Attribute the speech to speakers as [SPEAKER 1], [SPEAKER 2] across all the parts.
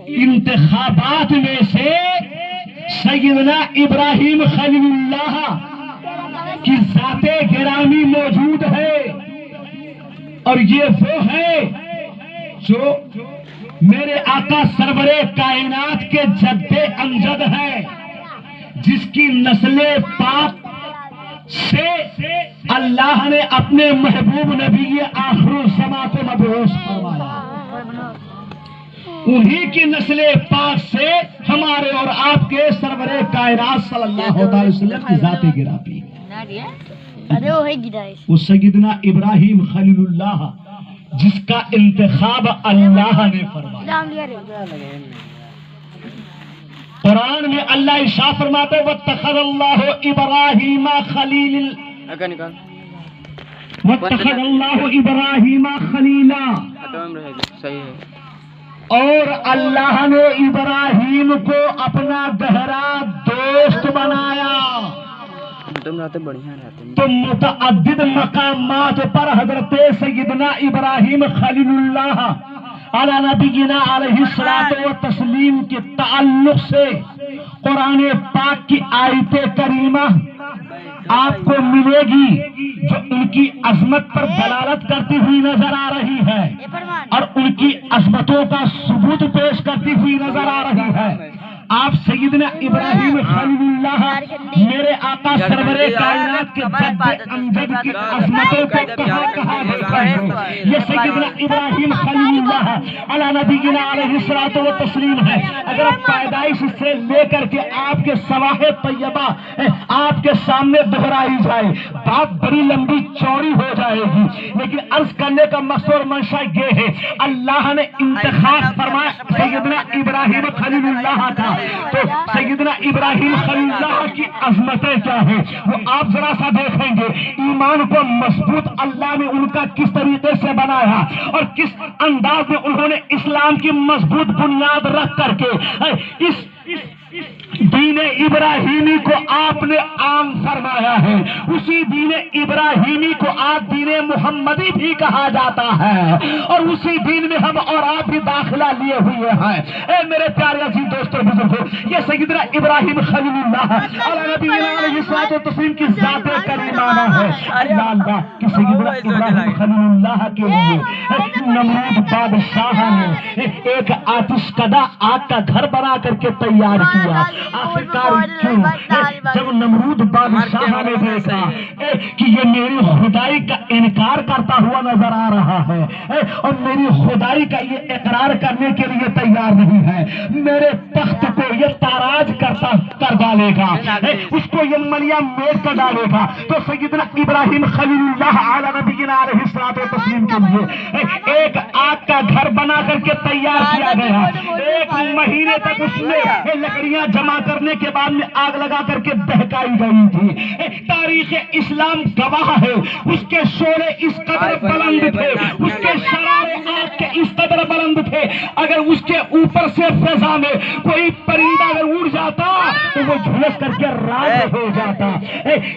[SPEAKER 1] انتخابات میں سے سیدنا ابراہیم خلیل اللہ کی ذات گرامی موجود ہے، اور یہ وہ ہے جو میرے آقا سرور کائنات کے جد امجد ہے، جس کی نسل پاک سے اللہ نے اپنے محبوب نبی آخر الزماں کو مبعوث فرمایا۔ انہی کی نسل پاک سے ہمارے اور آپ کے سرور کائنات صلی اللہ علیہ وسلم کی ذات گرامی وہ سیدنا ابراہیم خلیل اللہ، جس کا انتخاب اللہ نے فرمایا۔ قرآن میں اللہ ارشاد فرماتے واتخذ اللہ ابراہیم خلیل واتخذ اللہ ابراہیم خلیلا، اور اللہ نے ابراہیم کو اپنا گہرا دوست بنایا۔ تو متعدد مقامات پر حضرت سیدنا ابراہیم خلیل اللہ علی نبینا علیہ الصلوۃ والتسلیم کے تعلق سے قرآن پاک کی آیت کریمہ آپ کو ملے گی جو ان کی عظمت پر دلالت کرتی ہوئی نظر آ رہی ہے اور ان کی عظمتوں کا ثبوت پیش کرتی ہوئی نظر آ رہی ہے۔ آپ سیدنا ابراہیم خلیل اللہ میرے آقا سرور کائنات کے جد امجد کی عظمتوں کو کہاں دیکھا ہے؟ یہ سیدنا ابراہیم خلیل اللہ علی نبینا علیہ الصلوۃ والتسلیم ہے۔ اگر آپ پیدائش سے لے کر کے آپ کے سواہ طیبہ آپ کے سامنے دہرائی جائے، بات بڑی لمبی چوڑی ہو جائے گی، لیکن عرض کرنے کا مقصد اور منشا یہ ہے اللہ نے انتخاب فرمایا سیدنا ابراہیم خلیل اللہ کا، تو سیدنا ابراہیم خلیل اللہ کی عظمتیں کیا ہیں وہ آپ ذرا سا دیکھیں گے۔ ایمان کو مضبوط اللہ نے ان کا کس طریقے سے بنایا اور کس انداز میں انہوں نے اسلام کی مضبوط بنیاد رکھ کر کے اس دین ابراہیمی کو آپ نے عام فرمایا ہے۔ اسی دین ابراہیمی کو آج دین محمدی بھی کہا جاتا ہے، اور اسی دین میں ہم اور آپ بھی داخلہ لیے ہوئے ہیں۔ اے میرے پیارے عزیز دوستوں بزرگوں، یہ سیدنا ابراہیم خلیل اللہ علی نبینا علیہ الصلوۃ والتسلیم کی ذات کریمانہ ہے۔ اللہ اللہ کہ سیدنا ابراہیم خلیل اللہ کے لیے نمرود بادشاہ نے ایک آتش کدہ آگ کا گھر بنا کر کے تیار کیا۔ آخرکار کیوں؟ جب نمرود بادشاہ نے دیکھا کہ یہ میری خدائی کا انکار کرتا ہوا نظر آ رہا ہے اور میری خدائی کا یہ اقرار کرنے کے لیے تیار نہیں ہے، میرے تخت کو یہ تاراج کر ڈالے گا، اس کو یہ ملیا میز کر ڈالے گا، تو سیدنا ابراہیم خلیل اللہ علی نبینا علیہ الصلوۃ والتسلیم کے لیے ایک آگ کا گھر بنا کر کے تیار کیا گیا۔ ایک مہینے تک اس میں لکڑیاں جمع کرنے کے بعد میں آگ لگا کر کے دہکائی گئی تھی۔ تاریخ اسلام گواہ ہے اس کے شعلے اس قدر بلند تھے، اس کے شرارے آگ کے اس قدر بلند تھے، اگر اس کے اوپر سے فضا میں کوئی پرندہ اگر اڑ جاتا تو وہ جھلس کر کے راکھ ہو جاتا۔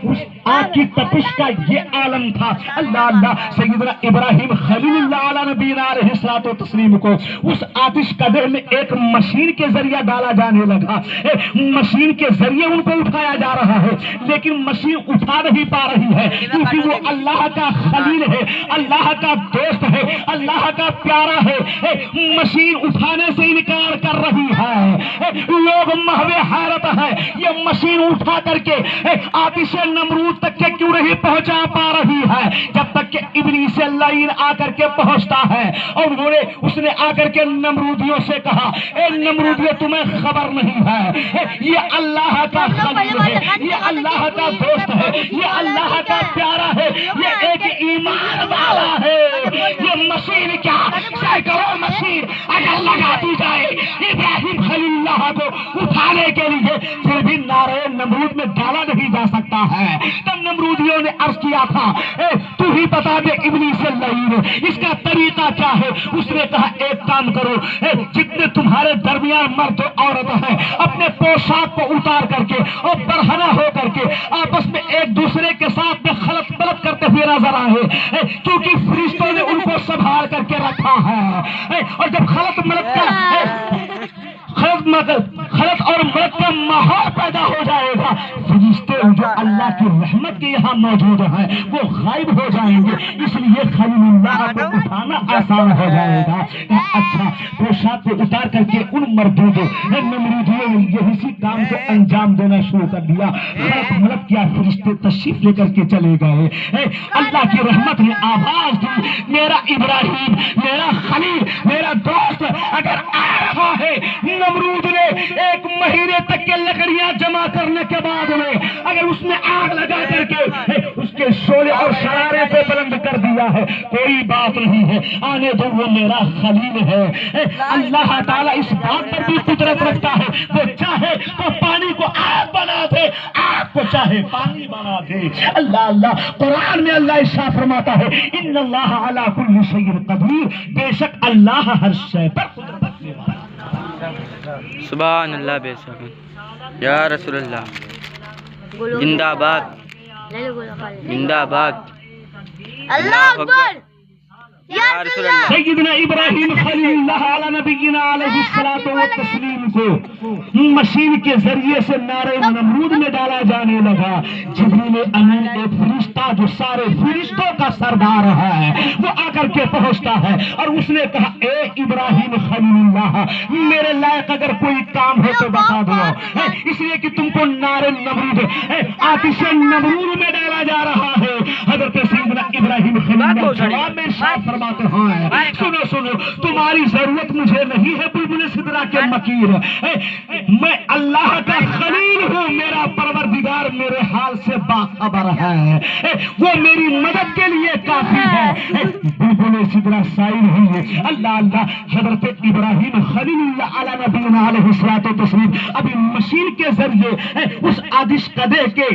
[SPEAKER 1] اس آگ کی تپش کا یہ عالم تھا۔ اللہ اللہ سیدنا ابراہیم خلیل اللہ علی نبینا علیہ الصلوۃ والتسلیم کو اس آتش کدے میں ایک مشین کے ذریعہ ڈالا جانے لگا۔ مشین کے ذریعے ان کو اٹھایا جا رہا ہے، لیکن مشین اٹھا نہیں پا رہی ہے کیونکہ وہ اللہ کا خلیل ہے، اللہ کا دوست ہے، اللہ کا پیارا ہے۔ مشین اٹھانے سے انکار کر رہی ہے، لوگ محو حیرت ہے یہ مشین اٹھا کر کے آتش نمرود تک کے کیوں نہیں پہنچا پا رہی ہے، جب تک کہ ابلیس لعین آ کر کے پہنچتا ہے اور اس نے آ کر کے نمرودیوں سے کہا اے نمرودیوں تمہیں خبر نہیں ہے یہ اللہ کا خلیل ہے، یہ اللہ کا دوست ہے، یہ اللہ کا پیارا ہے، یہ ایک ایمان والا ہے۔ یہ مشین کیا سینکڑوں مشین اگر لگا دی جائے ابراہیم خلیل اللہ کو اٹھانے کے لیے پھر بھی نعرہ نمرود میں ڈالا نہیں جا سکتا ہے۔ تب نمرودیوں نے عرض کیا تھا اے تو ہی بتا دے ابلیس لعین اس کا طریقہ کیا ہے۔ اس نے کہا ایک کام کرو، جتنے تمہارے درمیان مرد و عورت ہیں اپنے پوشاک کو اتار کر کے اور برہنہ ہو کر کے آپس میں ایک دوسرے کے ساتھ میں خلط بلط کرتے ہوئے نظر آئے، کیونکہ فرشتوں نے ان کو سنبھال کر کے رکھا ہے، اور جب خلط ملط کا خلط اور مرد کا ماحول پیدا ہو جائے گا، فرشتے جو اللہ کی رحمت کے یہاں موجود ہیں وہ غائب ہو جائیں گے، اس لیے خلیل اللہ کو اٹھانا آسان ہو جائے گا۔ اچھا، پوشاک کو اتار کر کے ان مردوں کو نمرودیوں نے یہ اسی کام کو انجام دینا شروع کر دیا۔ خلط ملت کیا، فرشتے تشریف لے کر کے چلے گئے۔ اللہ کی رحمت نے آواز دی، میرا ابراہیم، میرا خلیل، میرا دوست اگر آ رہا ہے۔ نمرود نے 1 مہینے تک کے لکڑیاں جمع کرنے کے بعد میں اگر اس نے آگ لگا کر کے اس کے شعلے اور شرارے کو بلند کر دیا ہے، کوئی بات نہیں ہے، آنے دو، وہ میرا خلیل ہے۔ اللہ تعالیٰ اس بات پر بھی قدرت رکھتا ہے، وہ چاہے تو پانی کو آگ بنا دے، آگ کو چاہے پانی بنا دے۔ اللہ قرآن میں اللہ ارشاد فرماتا ہے، ان اللہ علی کل شیء قدیر، بے شک اللہ ہر شے پر قدرت رکھنے والا۔
[SPEAKER 2] سبحان اللہ، بے شک یا رسول اللہ، زندہ آباد، زندہ آباد،
[SPEAKER 3] اللہ اکبر یا رسول اللہ۔
[SPEAKER 1] سیدنا ابراہیم خلیل اللہ علی نبینا علیہ الصلوۃ والتسلیم کو مشین کے ذریعے سے نار نمرود میں ڈالا جانے لگا۔ جبریل امین ایک فرشتہ جو سارے فرشتوں کا سردار ہے وہ آ کر کے پہنچتا ہے اور اس نے کہا، اے ابراہیم خلیل اللہ، میرے لائق اگر کوئی کام ہے تو بتا دو، اس لیے کہ تم کو نار نمرود آتش نمرود میں ڈالا جا رہا ہے۔ حضرت سیدنا ابراہیم خلیل اللہ جواب میں ارشاد فرماتے ہیں، سنو سنو، تمہاری ضرورت مجھے نہیں ہے بلبل سدرا کے مکیر، میں اللہ کا خلیل ہوں، میرا پروردگار میرے حال سے باخبر ہے، وہ میری مدد کے لیے کافی ہے۔ بلبل سدرا سائل ہی ہے۔ اللہ حضرت ابراہیم خلیل اللہ علی نبینا علیہ الصلوۃ والتسلیم ابھی مشین کے ذریعے اس آتش کدے کے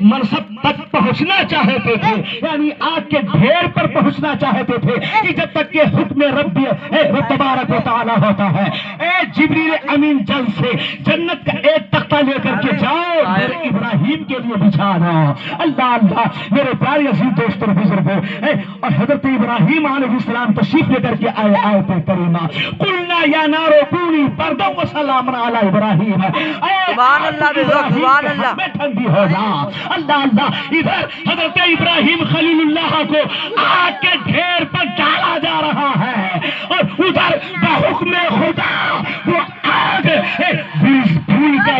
[SPEAKER 1] منصب تک پہنچنا چاہتے تھے، یعنی آگ کے ڈھیر پر پہنچنا چاہتے تھے کہ جب تک کہ حکم رب تبارک و تعالی ہوتا ہے، اے جبریل امین جلد سے جنت کا ایک تختہ لے کر کے جاؤ، میرے ابراہیم کے لیے بچھا دو۔ اللہ میرے پیارے عزیز دوستوں اور بزرگوں، اور حضرت ابراہیم علیہ السلام تشریف لے کر کے آئے آیت کریمہ، قلنا یا نار کونی بردا و سلاما علی ابراہیم،
[SPEAKER 2] سبحان اللہ، سبحان اللہ،
[SPEAKER 1] میں ٹھنڈی ہو جا۔ اللہ ادھر حضرت ابراہیم خلیل اللہ کو آگ کے ڈھیر پر ڈالا جا رہا ہے اور ادھر بحکم خدا وہ آگ پھول کا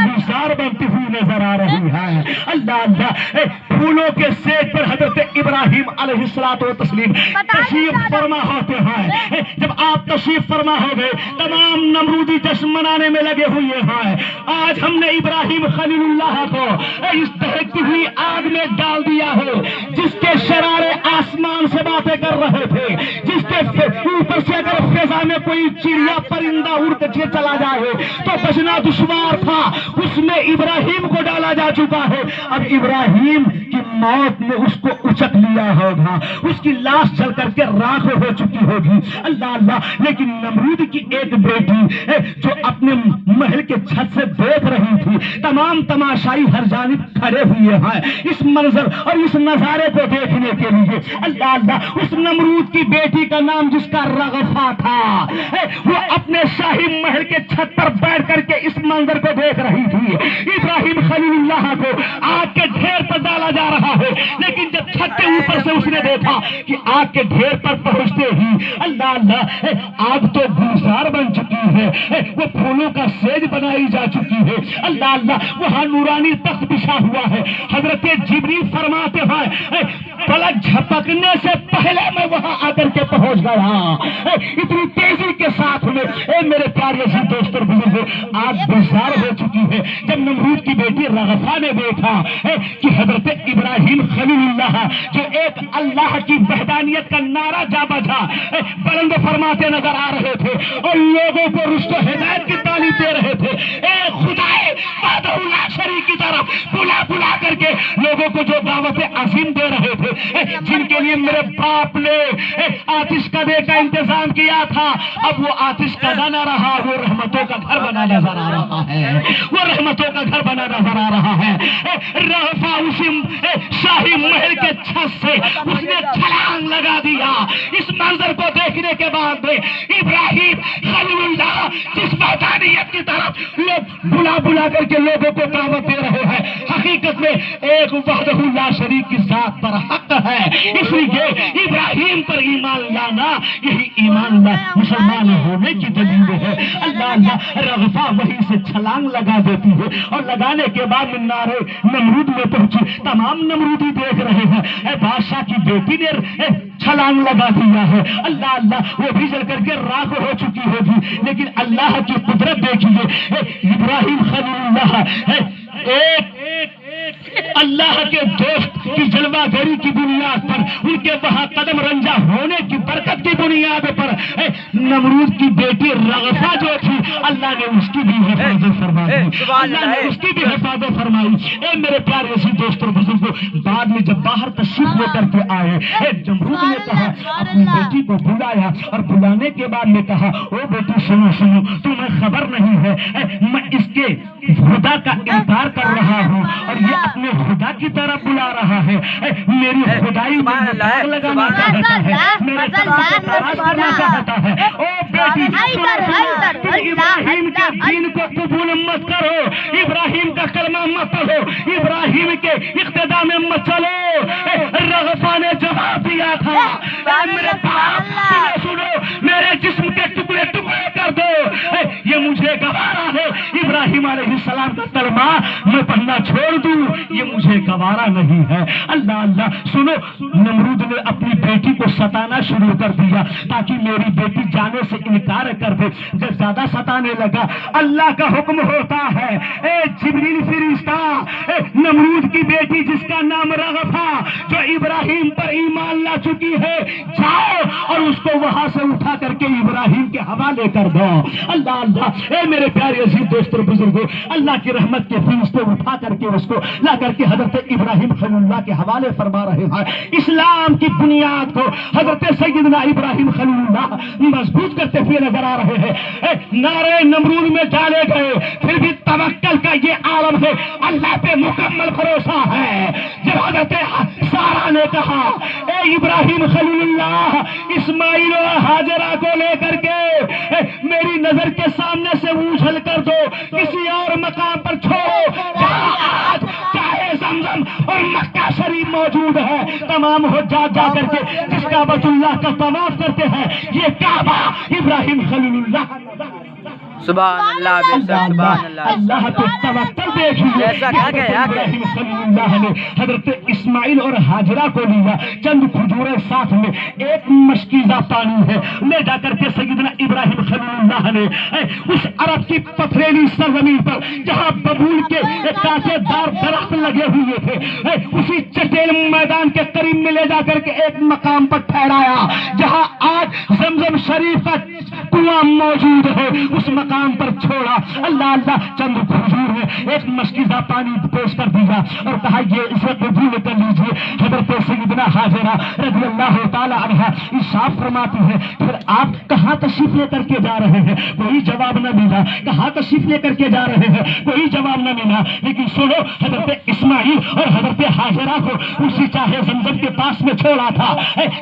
[SPEAKER 1] گزار بنتی ہوئی نظر آ رہی ہے۔ اللہ پھولوں کے سیک پر حضرت ابراہیم علیہ الصلوۃ والتسلیم تشریف فرما ہوتے ہیں۔ جب آپ تشریف فرما ہو گئے، تمام نمرودی جشن منانے میں لگے ہوئے ہیں۔ آج ہم نے ابراہیم خلیل اللہ کو اس دہکتی ہوئی آگ میں ڈال دیا ہے، جس کے شرارے آسمان سے باتیں کر رہے تھے، جس کے اوپر سے اگر فضا میں کوئی چڑیا پرندہ اڑ کے چلا جائے تو بچنا دشوار تھا، اس میں ابراہیم کو ڈالا جا چکا ہے۔ اب ابراہیم کی موت نے اس کو اچک لیا ہوگا، اس کی لاش جل کر کے راکھ ہو چکی ہوگی۔ اللہ لیکن نمرود کی ایک بیٹی جو اپنے محل کے چھت سے دیکھ رہی تھی، تمام تماشائی ہر جانب کھڑے ہوئے ہیں اس منظر اور اس نظارے کو دیکھنے کے لیے۔ اللہ اس نمرود کی بیٹی کا نام جس کا رغفہ تھا، وہ اپنے شاہی محل کے چھت پر بیٹھ کر کے اس منظر کو دیکھ رہی تھی۔ ابراہیم خلیل اللہ کو آگ کے ڈھیر پر ڈالا جا رہا ہے، لیکن جب چھت کے اوپر سے اس نے دیکھا کہ آگ کے ڈھیر پر پہنچتے ہی اللہ آگ تو گلزار بن چکی ہے، وہ پھولوں کا سیج بنائی جا چکی ہے۔ اللہ وہاں نورانی تخت بچھا ہوا ہے۔ حضرت جبریل فرماتے ہیں، پلک جھپکنے سے پہلے میں وہاں آ کر کے پہنچ گیا، اتنی تیزی کے ساتھ میں۔ اے میرے پیارے عزیز دوست اور بزرگوں، آگ گلزار ہو چکی ہے۔ جب نمرود کی بیٹی رغفہ نے دیکھا کہ حضرت ابراہیم خلیل اللہ جو ایک اللہ کی وحدانیت کا نعرہ جا بجا بلند فرماتے نظر آ رہے تھے اور لوگوں کو رشد و ہدایت کی تعلیم دے رہے تھے، اے خدائے وحدہ لا شریک کی طرف بلا بلا کر کے لوگوں کو جو دعوت عظیم دے رہے تھے، جن کے لیے میرے باپ نے آتش کدے کا انتظام کیا تھا، اب وہ آتش کدا نہ رہا، وہ رحمتوں کا گھر بنا نظر آ رہا ہے، وہ رحمتوں کا گھر بنا نظر آ رہا ہے۔ رغفہ اسی شاہی محل کے چھت سے اس نے چھلانگ لگا دیا۔ اس منظر کو دیکھنے کے بعد ابراہیم خلیل اللہ جس وحدانیت بلا بلا کر کے لوگوں کو دعوت دے رہے ہیں، حقیقت میں ایک وحدہ لا شریک کی ذات پر حق ہے، اس لیے ابراہیم پر ایمان لانا یہی ایمان مسلمان ہونے کی دلیل ہے۔ اللہ رغفا وہیں سے چھلانگ لگا دیتی ہے اور لگانے کے بعد نعرے نمرود میں پہنچی، تمام نمرودی دیکھ رہے ہیں، اے بادشاہ کی بیٹی نے چھلانگ لگا دیا ہے، اللہ وہ بھی جل کر کے راکھ ہو چکی ہوگی، لیکن اللہ کی قدرت دیکھیے، ابراہیم خلیل اللہ ایک اللہ کے دوست کی جلوہ گری کی بنیاد پر، ان کے وہاں قدم رنجا ہونے کی برکت کی بنیاد پر نمرود کی بیٹی رغفا جو تھی اللہ نے اس کی بھی حفاظت فرمائی، اللہ نے اس کی بھی حفاظت فرمائی۔ اے میرے پیارے اسی دوستوں بزرگوں، بعد میں جب باہر تشریف لے کر کے آئے، نمرود نے کہا اپنی بیٹی کو بلایا اور بلانے کے بعد نے کہا او بیٹی سنو سنو، تمہیں خبر نہیں ہے میں اس کے خدا کا انکار کر رہا ہوں اور یہ اپنے خدا کی طرف بلا رہا ہے، میری خدائی میں مذاق لگانا چاہتا ہے، میرے طرف سے تراش کرنا چاہتا ہے۔ او بیٹی ابراہیم کے دین کو قبول مت کرو، ابراہیم کا کلمہ مت پڑھو، ابراہیم کے اقتداء میں مت چلو۔ رغفا نے جواب دیا تھا میرے باپ سنو، میرے جسم کے ٹکڑے ٹکڑے کر دو، یہ مجھے گوارا ہے، ابراہیم علیہ السلام کا کلمہ میں پڑھنا چھوڑ دوں یہ مجھے گوارا نہیں ہے۔ اللہ سنو، نمرود نے اپنی بیٹی کو ستانا شروع کر دیا تاکہ میری بیٹی جانے سے انکار کر دے۔ جب زیادہ ستانے لگا، اللہ کا حکم ہوتا ہے اے جبریل فرشتہ، نمرود کی بیٹی جس کا نام رغفا جو ابراہیم پر ایمان لا چکی ہے، جاؤ اور اس کو وہاں سے اٹھا کر کے ابراہیم کے حوالے کر دو۔ اللہ اے میرے پیارے عزیز دوستوں بزرگوں، اللہ کی رحمت کے فرشتے اٹھا کر کے اس کو لا کر کے حضرت ابراہیم خلیل اللہ کے حوالے فرما رہے ہیں۔ اسلام کی بنیاد کو حضرت سیدنا ابراہیم خلیل اللہ مضبوط کرتے ہوئے نظر آ رہے ہیں۔ نعرے نمرود میں ڈالے گئے، پھر بھی توکل کا یہ عالم ہے، اللہ پہ مکمل بھروسہ ہے۔ جب حضرت سارہ نے کہا اے ابراہیم خلیل اللہ، اسماعیل اور ہاجرہ کو لے کر کے میری نظر کے سامنے سے اچھل کر دو، کسی اور مقام پر چھوڑو، آج چاہے زمزم اور مکہ شریف موجود ہے، تمام حجاج جا کر کے جس کعبۃ اللہ کا طواف کرتے ہیں، یہ کعبہ ابراہیم خلیل اللہ
[SPEAKER 2] سبحان اللہ بے شک، سبحان اللہ۔
[SPEAKER 1] اللہ پہ توکل دیکھیے، ابراہیم خلیل اللہ نے حضرت اسماعیل اور ہاجرہ کو لیا، چند کھجوریں ساتھ میں، ایک مشکیزہ پانی ہے، لے جا کر کے سیدنا ابراہیم خلیل اللہ نے اس عرب کی پتھریلی سرزمین پر جہاں ببول کے کانٹے دار درخت لگے ہوئے تھے، اسی چٹیل میدان کے قریب میں لے جا کر کے ایک مقام پر ٹھہرایا جہاں آج زمزم شریف کا کنواں موجود ہے، اس مقام پر چھوڑا۔ اللہ چند کھجور ہے، ایک مشکیزہ پانی پیش کر دیا اور کہا یہ اسے قبول کر لیجیے۔ حضرت سیدنا ہاجرہ رضی اللہ تعالی عنہا ارشاد فرماتی ہے پھر آپ کہاں تشریف لے کر کے جا رہے ہیں؟ کوئی جواب نہ ملا۔ کہاں تشریف لے کر کے جا رہے ہیں؟ کوئی جواب نہ ملا۔ لیکن سنو، حضرت اسماعیل اور حضرت ہاجرہ کو اسی چاہے زمزم کے پاس میں چھوڑا تھا،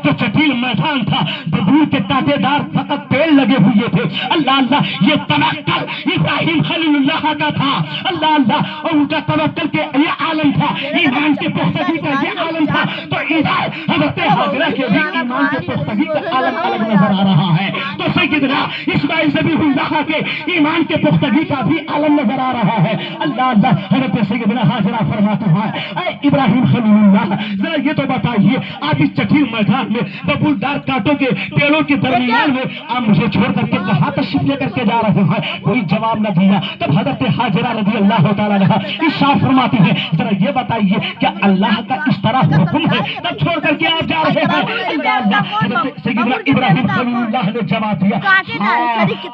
[SPEAKER 1] جو چٹیل میدان تھا، ببول کے کانٹے دار فقط پیڑ لگے ہوئے تھے۔ اللہ یہ توکل ابراہیم خلیل اللہ کا تھا، اللہ اور ان کا توکل کے یہ عالم تھا، ایمان کے پختگی کا یہ عالم تھا، تو ادھر حضرت ہاجرہ کے بھی ایمان کے پختگی کا عالم الگ نظر آ رہا ہے، تو سیدنا اسماعیل ذبیح اللہ کے ایمان کے پختگی کا بھی عالم نظر آ رہا ہے۔ اللہ حضرت سیدنا ہاجرہ فرماتے ہیں اے ابراہیم خلیل اللہ، ذرا یہ تو بتائیے آپ اس چٹیل میدان میں ببول دار کانٹوں کے پیڑوں کے درمیان میں آپ مجھے چھوڑ کر کے کہاں تشریف لے کر کے جا رہے ہیں؟ کوئی جواب نہ دیا۔ تب حضرت ہاجرہ رضی اللہ تعالیٰ عنہا ارشاد فرماتی ہے ذرا یہ بتائیے کیا اللہ کا اس طرح حکم ہے تب چھوڑ کر کے آپ جا رہے ہیں؟ حضرت سیدنا ابراہیم خلیل اللہ نے جواب دیا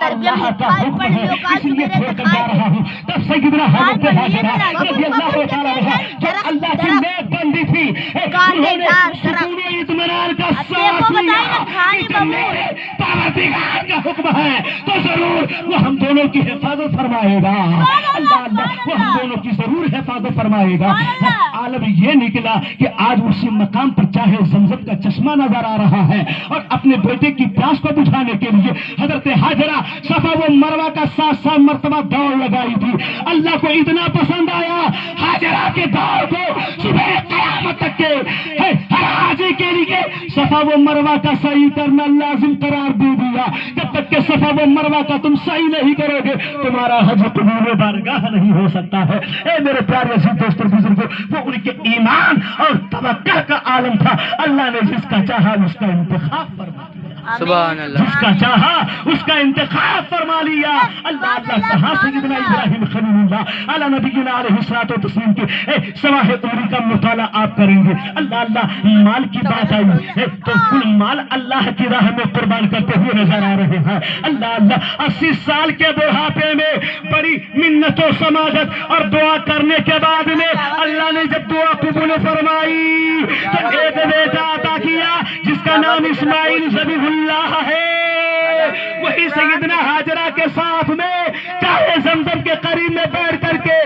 [SPEAKER 1] اللہ کا حکم ہے اس لیے چھوڑ کر جا رہا ہوں۔ تب سیدنا حضرت ہاجرہ رضی اللہ تعالیٰ عنہا جو اللہ کی نیک بندی تھی، انہوں نے سکون و اطمینان کا سانس لیا کہ میرے پروردگار کا حکم ہے تو ضرور وہ ہم دونوں کی حفاظت فرمائے گا. اللہ اللہ وہ ہم دونوں کی ضرور حفاظت فرمائے گا. عالم یہ نکلا کہ آج اسی مقام پر چاہے زمزم کا چشمہ نظر آ رہا ہے اور اپنے بیٹے کی پیاس کو بجھانے کے لیے حضرت ہاجرہ صفا و مروہ کا 7 مرتبہ دوڑ لگائی تھی. اللہ کو اتنا پسند آیا ہاجرہ کے دوڑ کو صبح قیامت تک کے ہر حاجی کے لیے صفا و مروہ کا سعی کرنا لازم قرار دے دیا. جب تک کہ صفا و مروہ کا تم سعی نہیں کرو گے تمہارا حج قبول بارگاہ نہیں ہو سکتا ہے. اے میرے پیارے عزیز دوستوں بزرگوں، وہ ان کے ایمان اور توکل کا عالم تھا. اللہ نے جس کا چاہا اس کا انتخاب فرما دیا.
[SPEAKER 2] سبحان اللہ.
[SPEAKER 1] جس کا چاہا اس کا انتخاب فرما لیا. اللہ اللہ کہاں سیدنا ابراہیم خلیل اللہ علی نبینا علیہ الصلوۃ والتسلیم کے سواہ عمری کا مطالعہ آپ کریں گے. اللہ اللہ مال کی بات آئی تو کل مال اللہ کی راہ میں قربان کرتے ہوئے نظر آ رہے ہیں. اللہ اللہ 80 سال کے بڑھاپے میں بڑی منت و سماجت اور دعا کرنے کے بعد میں اللہ نے جب دعا قبول فرمائی تو ایک بیٹا عطا کیا جس کا نام اسماعیل ذبیح اللہ ہے. وہی سیدنا ہاجرہ کے ساتھ میں چاہے زمزم کے قریب میں بیٹھ کر کے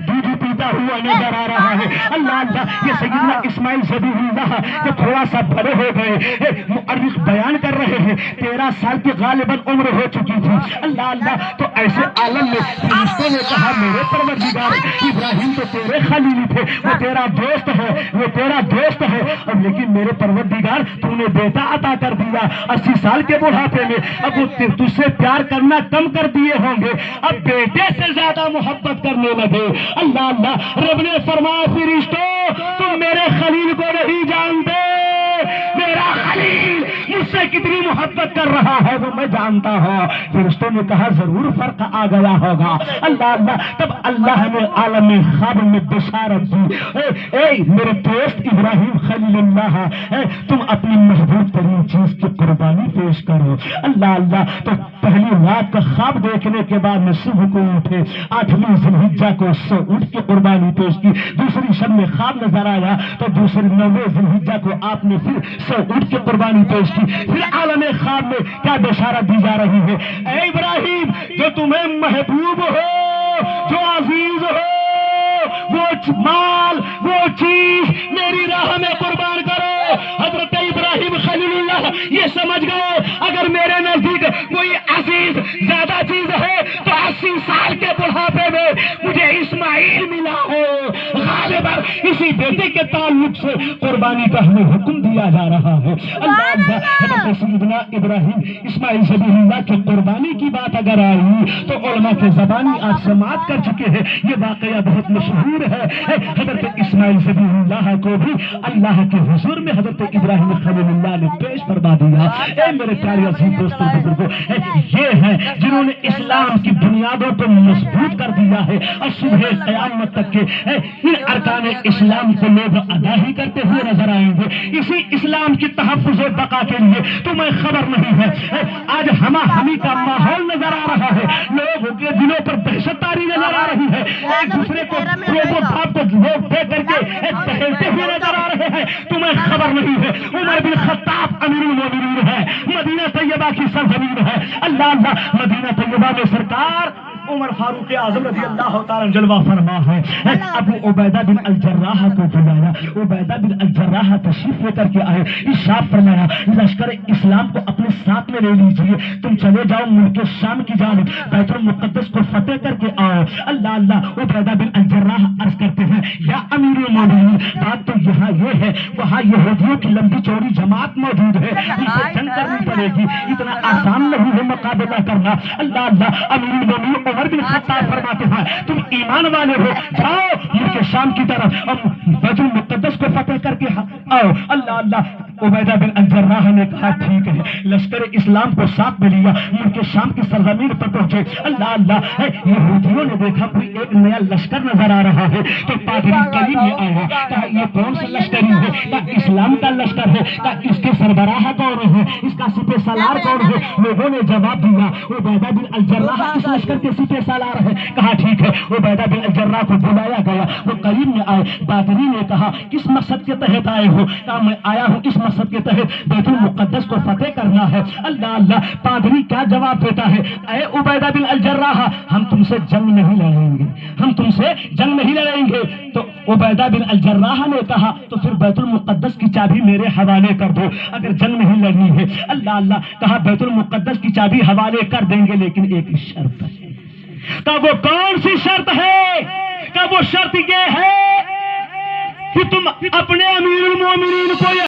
[SPEAKER 1] دودھ پیتا ہوا نظر آ رہا ہے. اللہ اللہ یہ سیدنا اسماعیل ذبیح اللہ جو تھوڑا سا بڑے ہو گئے مؤرخ بیان کر رہے ہیں 13 سال کی غالباً عمر ہو چکی تھی. اللہ اللہ تو ایسے عالم میں فرشتوں نے کہا میرے پروردگار ابراہیم تو تیرے خلیل تھے، وہ تیرا دوست ہے، وہ تیرا دوست ہے، اور لیکن میرے پروردگار تو نے بیٹا عطا کر دیا 80 سال کے بڑھاپے میں. اب وہ تجھ سے پیار کرنا کم کر دیے ہوں گے، اب بیٹے سے زیادہ محبت کرنے لگے. اللہ اللہ رب نے فرمایا فرشتوں تم میرے خلیل کو نہیں جانتے، میرا خلیل مجھ سے کتنی محبت کر رہا ہے وہ میں جانتا ہوں. فرشتوں نے کہا ضرور فرق آ گیا ہوگا. اللہ اللہ تب اللہ نے عالم خواب میں بشارت دی اے میرے دوست ابراہیم خلیل اللہ تم اپنی محبوب ترین چیز کی قربانی پیش کرو. اللہ اللہ تو پہلی رات کا خواب دیکھنے کے بعد میں صبح کو اٹھے 8ویں ذی الحجہ کو اونٹ کی قربانی پیش کی. دوسری شب میں خواب نظر آیا تو دوسری 9ویں ذی الحجہ کو آپ نے پھر اونٹ کی قربانی پیش کی. پھر عالم خواب میں کیا بشارت دی جا رہی ہے اے ابراہیم جو تمہیں محبوب ہو جو عزیز ہو وہ مال وہ چیز میری راہ میں قربان کرو. حضرت ابراہیم خلیل اللہ یہ سمجھ گئے اگر میرے نزدیک کوئی عزیز زیادہ چیز ہے تو 80 سال کے بڑھاپے میں مجھے اسماعیل ملا ہے. غالباً اسی بیٹے کے تعلق سے قربانی کا ہمیں حکم دیا جا رہا ہے. اللہ اللہ حضرت سیدنا ابراہیم اسماعیل ذبیح اللہ کی قربانی کی بات اگر آئی تو علماء کے زبانی آپ سماعت کر چکے ہیں. یہ واقعہ بہت مشہور ہے. حضرت اسماعیل ذبیح اللہ کو بھی اللہ کے حضور میں حضرت ابراہیم خلیل اللہ نے پیش فرما دیا. اے میرے پیارے عزیز دوستوں بزرگوں یہ ہیں جنہوں نے اسلام کی بنیادوں کو مضبوط کر دیا ہے اور صبح قیامت تک کے ان ارکان اسلام کو لوگ ادا ہی کرتے ہوئے نظر آئیں گے. اسی اسلام کی تحفظ و بقا کے لیے تمہیں خبر نہیں ہے آج ہما ہمی کا ماحول نظر آ رہا ہے. لوگوں کے دلوں پر دہشت تاری نظر آ رہی ہے. ایک دوسرے کو لوگ دے کر کے ٹہلتے ہوئے نظر آ رہے ہیں. تمہیں خبر نہیں ہے عمر بن خطاب امیر المومنین ہے، مدینہ طیبہ کی سرزمین ہے. اللہ اللہ مدینہ طیبہ میں سرکار عمر فاروق اعظم رضی اللہ تعالیٰ جلوہ فرما ہے. ابو عبیدہ بن الجراح کو بلایا. عبیدہ بن الجراح تشریف لے کر کے آئے. ارشاد فرمایا لشکر اسلام کو اپنے ساتھ میں لے لیجیے، تم چلے جاؤ ملک شام کی جانب بیت المقدس کو فتح کر کے آؤ. اللہ اللہ عبیدہ بن الجراح عرض کرتے ہیں یا امیر المومنین بات تو یہاں یہ ہے وہاں یہودیوں کی لمبی چوڑی جماعت موجود ہے، اسے جنگ کرنی پڑے گی، اتنا آسان نہیں ہے مقابلہ کرنا. اللہ اللہ امیر المومنین عمر بن خطاب فرماتے ہیں تم ایمان والے ہو جاؤ ملک شام کی طرف اور بیت المقدس کو فتح کر کے آؤ. اللہ اللہ عبیدہ بن الجراح نے کہا ٹھیک ہے. لشکر اسلام کو ساتھ میں لیا، ملک شام کی سرزمین پر پہنچے. اللہ اللہ یہودیوں نے دیکھا کوئی ایک نیا لشکر نظر آ رہا ہے تو پادری قریب میں آیا. کہا یہ کون سا لشکر ہے؟ کہا اسلام کا لشکر ہے. کہا اس کے سربراہ کون ہے؟ اس کا سپہ سالار کون ہے؟ لوگوں نے جواب دیا عبیدہ بن الجراح اس لشکر کے سپہ سالار ہے. کہا ٹھیک ہے. عبیدہ بن الجراح کو بلایا گیا، وہ قریب میں آئے. پادری نے کہا کس مقصد کے تحت آئے ہو؟ کہا میں آیا ہوں اس مقصد کے تحت بیت المقدس کو فتح کرنا ہے۔ اللہ اللہ، پادری کیا جواب دیتا ہے؟ اے عبیدہ بن الجراح، ہم تم سے جنگ نہیں لڑیں گے، ہم تم سے جنگ نہیں لڑیں گے۔ تو عبیدہ بن الجراح نے کہا تو پھر بیت المقدس کی چابی میرے حوالے کر دو اگر جنگ نہیں لڑنی ہے۔ اللہ اللہ، کہا بیت المقدس کی چابی حوالے کر دیں گے لیکن ایک شرط ہے۔ کہ وہ کون سی شرط ہے؟ کہ وہ شرط یہ ہے کہ تم اپنے امیر المومنین کو